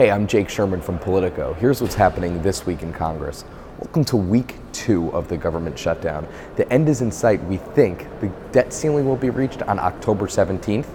Hey, I'm Jake Sherman from Politico. Here's what's happening this week in Congress. Welcome to week 2 of the government shutdown. The end is in sight. We think the debt ceiling will be reached on October 17th,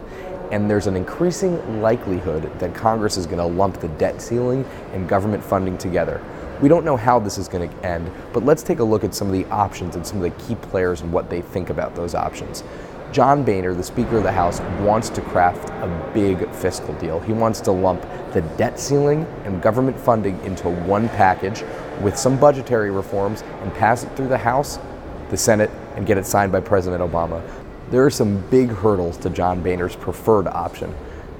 and there's an increasing likelihood that Congress is going to lump the debt ceiling and government funding together. We don't know how this is going to end, but let's take a look at some of the options and some of the key players and what they think about those options. John Boehner, the Speaker of the House, wants to craft a big fiscal deal. He wants to lump the debt ceiling and government funding into one package with some budgetary reforms and pass it through the House, the Senate, and get it signed by President Obama. There are some big hurdles to John Boehner's preferred option,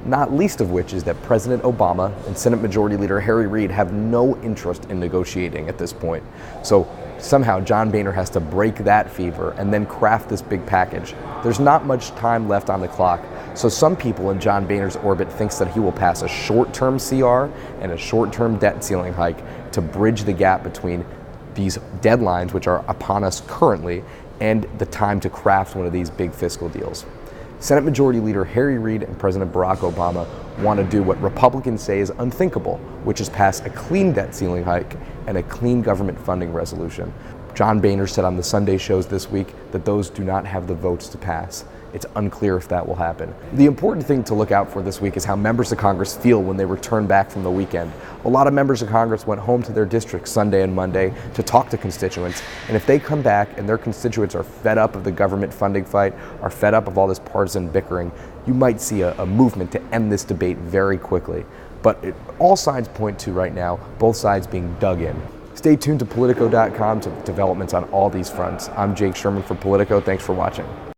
not least of which is that President Obama and Senate Majority Leader Harry Reid have no interest in negotiating at this point. So somehow John Boehner has to break that fever and then craft this big package. There's not much time left on the clock, so some people in John Boehner's orbit thinks that he will pass a short-term CR and a short-term debt ceiling hike to bridge the gap between these deadlines, which are upon us currently, and the time to craft one of these big fiscal deals. Senate Majority Leader Harry Reid and President Barack Obama want to do what Republicans say is unthinkable, which is pass a clean debt ceiling hike and a clean government funding resolution. John Boehner said on the Sunday shows this week that those do not have the votes to pass. It's unclear if that will happen. The important thing to look out for this week is how members of Congress feel when they return back from the weekend. A lot of members of Congress went home to their districts Sunday and Monday to talk to constituents, and if they come back and their constituents are fed up of the government funding fight, are fed up of all this partisan bickering, you might see a movement to end this debate very quickly. But all signs point to right now both sides being dug in. Stay tuned to Politico.com to developments on all these fronts. I'm Jake Sherman for Politico. Thanks for watching.